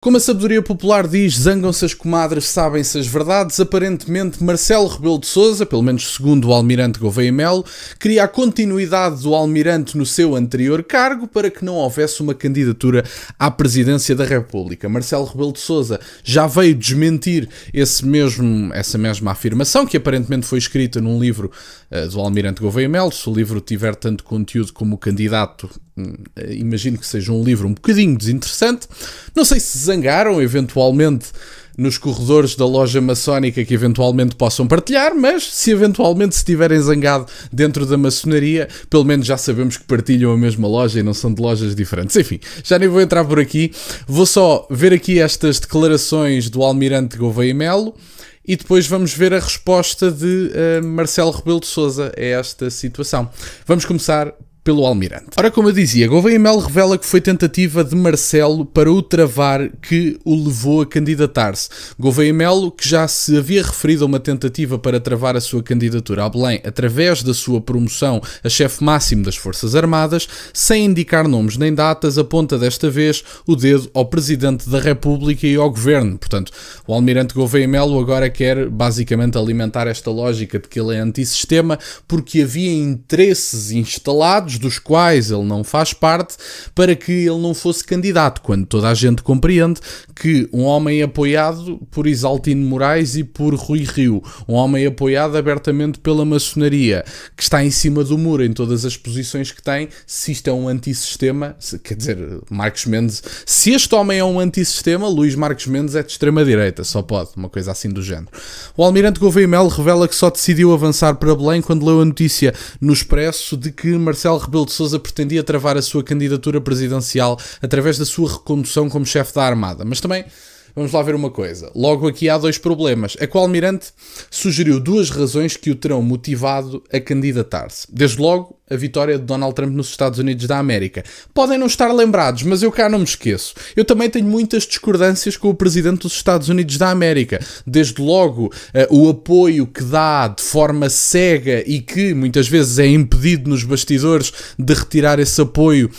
Como a sabedoria popular diz, zangam-se as comadres, sabem-se as verdades. Aparentemente, Marcelo Rebelo de Sousa, pelo menos segundo o almirante Gouveia Melo, queria a continuidade do almirante no seu anterior cargo para que não houvesse uma candidatura à presidência da República. Marcelo Rebelo de Sousa já veio desmentir essa mesma afirmação, que aparentemente foi escrita num livro do almirante Gouveia Melo. Se o livro tiver tanto conteúdo como o candidato, imagino que seja um livro um bocadinho desinteressante. Não sei se zangaram eventualmente nos corredores da loja maçónica que eventualmente possam partilhar, mas se eventualmente se tiverem zangado dentro da maçonaria, pelo menos já sabemos que partilham a mesma loja e não são de lojas diferentes. Enfim, já nem vou entrar por aqui, vou só ver aqui estas declarações do almirante Gouveia Melo e depois vamos ver a resposta de Marcelo Rebelo de Sousa a esta situação. Vamos começar pelo almirante. Ora, como eu dizia, Gouveia Melo revela que foi tentativa de Marcelo para o travar que o levou a candidatar-se. Gouveia Melo, que já se havia referido a uma tentativa para travar a sua candidatura a Belém através da sua promoção a chefe máximo das Forças Armadas, sem indicar nomes nem datas, aponta desta vez o dedo ao Presidente da República e ao Governo. Portanto, o almirante Gouveia Melo agora quer basicamente alimentar esta lógica de que ele é antissistema porque havia interesses instalados dos quais ele não faz parte, para que ele não fosse candidato, quando toda a gente compreende que um homem apoiado por Isaltino Moraes e por Rui Rio, um homem apoiado abertamente pela maçonaria, que está em cima do muro em todas as posições que tem, se isto é um antissistema, quer dizer, Marcos Mendes, se este homem é um antissistema, Luís Marcos Mendes é de extrema-direita, só pode, uma coisa assim do género. O almirante Gouveia Melo revela que só decidiu avançar para Belém quando leu a notícia no Expresso de que Marcelo Rebelo de Sousa pretendia travar a sua candidatura presidencial através da sua recondução como chefe da Armada. Mas também, vamos lá ver uma coisa. Logo aqui há dois problemas. É que o almirante sugeriu duas razões que o terão motivado a candidatar-se. Desde logo, a vitória de Donald Trump nos Estados Unidos da América. Podem não estar lembrados, mas eu cá não me esqueço. Eu também tenho muitas discordâncias com o Presidente dos Estados Unidos da América. Desde logo, o apoio que dá de forma cega e que muitas vezes é impedido nos bastidores de retirar esse apoio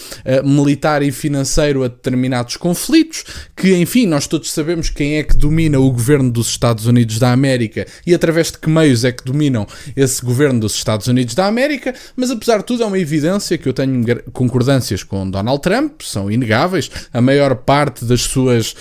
militar e financeiro a determinados conflitos, que, enfim, nós todos sabemos quem é que domina o governo dos Estados Unidos da América e através de que meios é que dominam esse governo dos Estados Unidos da América, mas apesar de tudo é uma evidência que eu tenho concordâncias com Donald Trump, são inegáveis, a maior parte das suas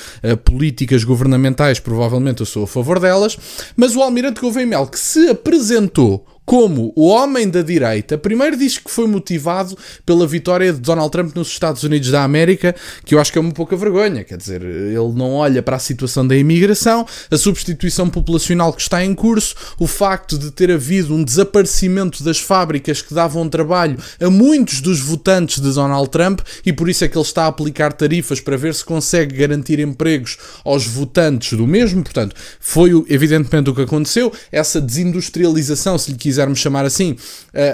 políticas governamentais provavelmente eu sou a favor delas, mas o almirante Gouveia Melo, que se apresentou como o homem da direita, primeiro diz que foi motivado pela vitória de Donald Trump nos Estados Unidos da América, que eu acho que é uma pouca vergonha, quer dizer, ele não olha para a situação da imigração, a substituição populacional que está em curso, o facto de ter havido um desaparecimento das fábricas que davam trabalho a muitos dos votantes de Donald Trump e por isso é que ele está a aplicar tarifas para ver se consegue garantir empregos aos votantes do mesmo. Portanto, foi evidentemente o que aconteceu, essa desindustrialização, se lhe quisermos chamar assim,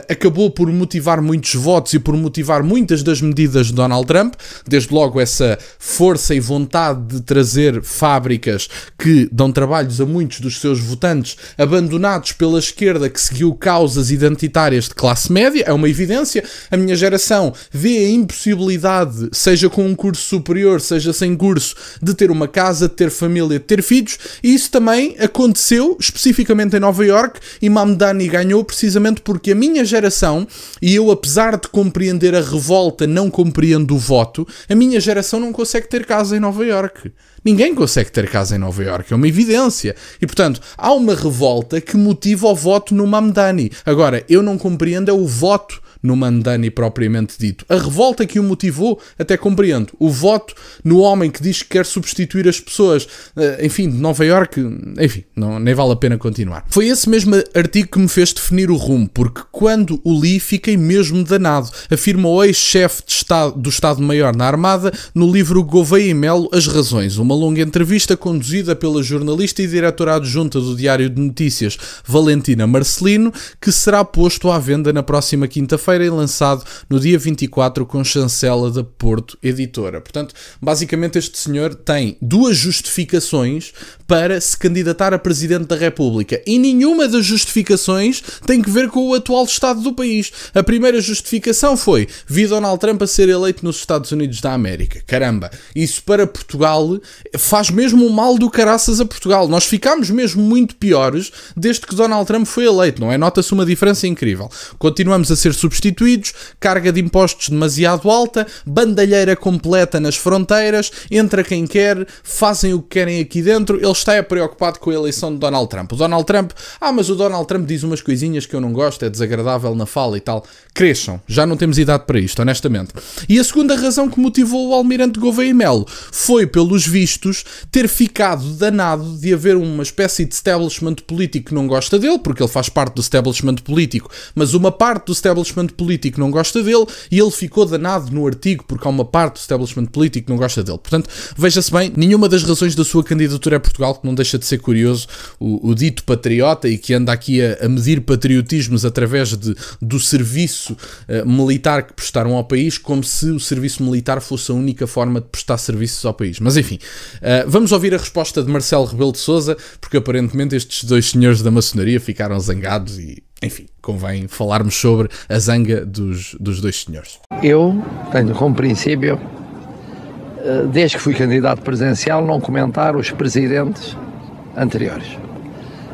acabou por motivar muitos votos e por motivar muitas das medidas de Donald Trump, desde logo essa força e vontade de trazer fábricas que dão trabalhos a muitos dos seus votantes, abandonados pela esquerda que seguiu causas identitárias de classe média, é uma evidência. A minha geração vê a impossibilidade, seja com um curso superior, seja sem curso, de ter uma casa, de ter família, de ter filhos, e isso também aconteceu especificamente em Nova Iorque, e Mamdani ganhou precisamente porque a minha geração, e eu apesar de compreender a revolta, não compreendo o voto, a minha geração não consegue ter casa em Nova Iorque. Ninguém consegue ter casa em Nova Iorque, é uma evidência. E, portanto, há uma revolta que motiva o voto no Mamdani. Agora, eu não compreendo é o voto no Mamdani propriamente dito. A revolta que o motivou, até compreendo. O voto no homem que diz que quer substituir as pessoas, enfim, de Nova Iorque, enfim, nem vale a pena continuar. Foi esse mesmo artigo que me fez definir o rumo, porque quando o li fiquei mesmo danado, afirma o ex-chefe do Estado-Maior na Armada no livro Gouveia Melo, As Razões, uma longa entrevista conduzida pela jornalista e diretora adjunta do Diário de Notícias, Valentina Marcelino, que será posto à venda na próxima quinta-feira. quinta-feira e lançado no dia 24 com chancela da Porto Editora. Portanto, basicamente este senhor tem duas justificações para se candidatar a Presidente da República e nenhuma das justificações tem que ver com o atual estado do país. A primeira justificação foi: vi Donald Trump a ser eleito nos Estados Unidos da América. Caramba, isso para Portugal faz mesmo um mal do caraças a Portugal. Nós ficámos mesmo muito piores desde que Donald Trump foi eleito, não é? Nota-se uma diferença incrível. Continuamos a ser substituídos, carga de impostos demasiado alta, bandalheira completa nas fronteiras, entra quem quer, fazem o que querem aqui dentro. Ele está preocupado com a eleição de Donald Trump. O Donald Trump, mas o Donald Trump diz umas coisinhas que eu não gosto, é desagradável na fala e tal. Cresçam, já não temos idade para isto, honestamente. E a segunda razão que motivou o Almirante Gouveia e Melo foi, pelos vistos, ter ficado danado de haver uma espécie de establishment político que não gosta dele, porque ele faz parte do establishment político, mas uma parte do establishment político não gosta dele, e ele ficou danado no artigo porque há uma parte do establishment político que não gosta dele. Portanto, veja-se bem, nenhuma das razões da sua candidatura é Portugal, que não deixa de ser curioso, o dito patriota, e que anda aqui a medir patriotismos através do serviço militar que prestaram ao país, como se o serviço militar fosse a única forma de prestar serviços ao país. Mas enfim, vamos ouvir a resposta de Marcelo Rebelo de Sousa, porque aparentemente estes dois senhores da maçonaria ficaram zangados e, enfim, convém falarmos sobre a zanga dos dois senhores. Eu tenho como princípio, desde que fui candidato presidencial, não comentar os presidentes anteriores.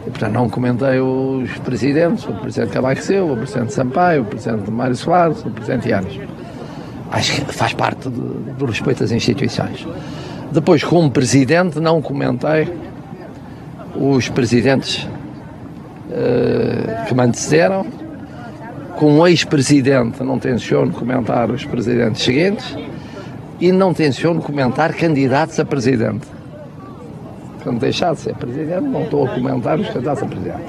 E, portanto, não comentei os presidentes, o presidente Cavaco Silva, o presidente Sampaio, o presidente Mário Soares, o presidente Yanes. Acho que faz parte do respeito às instituições. Depois, como presidente, não comentei os presidentes que me antecederam. Como ex-presidente, não tenciono comentar os presidentes seguintes e não tenciono comentar candidatos a presidente. Quando deixar de ser presidente, não estou a comentar os candidatos a presidente.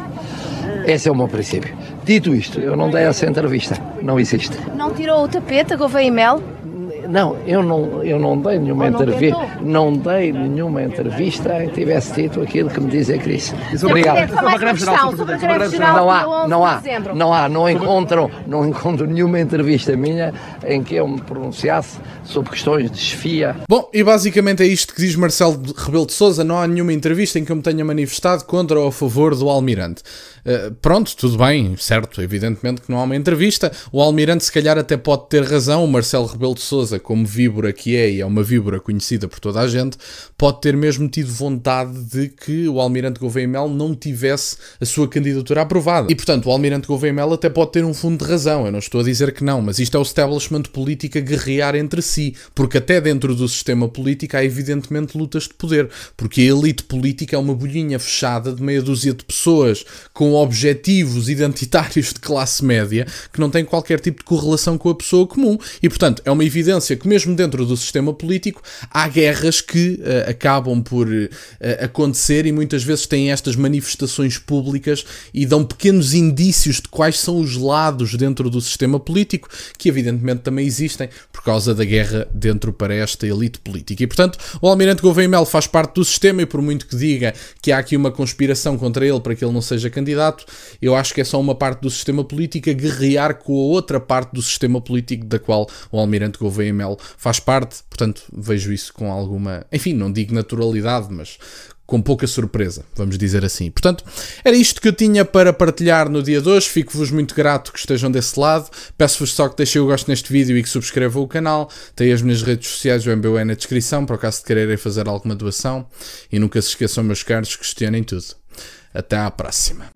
Esse é o meu princípio. Dito isto, eu não dei essa entrevista. Não existe. Não tirou o tapete a Gouveia e Melo? Não, eu não dei nenhuma entrevista. Não dei nenhuma entrevista em que tivesse dito aquilo que me diz a Cris. Obrigado. Não encontro nenhuma entrevista minha em que eu me pronunciasse sobre questões de chefia. Bom, e basicamente é isto que diz Marcelo Rebelo de Sousa. Não há nenhuma entrevista em que eu me tenha manifestado contra ou a favor do Almirante. Pronto, tudo bem, certo, evidentemente que não há uma entrevista. O Almirante se calhar até pode ter razão. O Marcelo Rebelo de Sousa, como víbora que é, e é uma víbora conhecida por toda a gente, pode ter mesmo tido vontade de que o Almirante Gouveia e Melo não tivesse a sua candidatura aprovada. E portanto o Almirante Gouveia e Melo até pode ter um fundo de razão. Eu não estou a dizer que não, mas isto é o establishment político a guerrear entre si, porque até dentro do sistema político há evidentemente lutas de poder, porque a elite política é uma bolhinha fechada de meia dúzia de pessoas com objetivos identitários de classe média que não têm qualquer tipo de correlação com a pessoa comum. E portanto é uma evidência que mesmo dentro do sistema político há guerras que acabam por acontecer, e muitas vezes têm estas manifestações públicas e dão pequenos indícios de quais são os lados dentro do sistema político, que evidentemente também existem por causa da guerra dentro para esta elite política. E portanto o Almirante Gouveia e Melo faz parte do sistema, e por muito que diga que há aqui uma conspiração contra ele para que ele não seja candidato, eu acho que é só uma parte do sistema político a guerrear com a outra parte do sistema político da qual o Almirante Gouveia e Melo faz parte. Portanto, vejo isso com alguma, enfim, não digo naturalidade, mas com pouca surpresa, vamos dizer assim. Portanto, era isto que eu tinha para partilhar no dia de hoje. Fico-vos muito grato que estejam desse lado. Peço-vos só que deixem o gosto neste vídeo e que subscrevam o canal. Tem as minhas redes sociais, o MBUE na descrição, para o caso de quererem fazer alguma doação. E nunca se esqueçam, meus caros, questionem tudo. Até à próxima.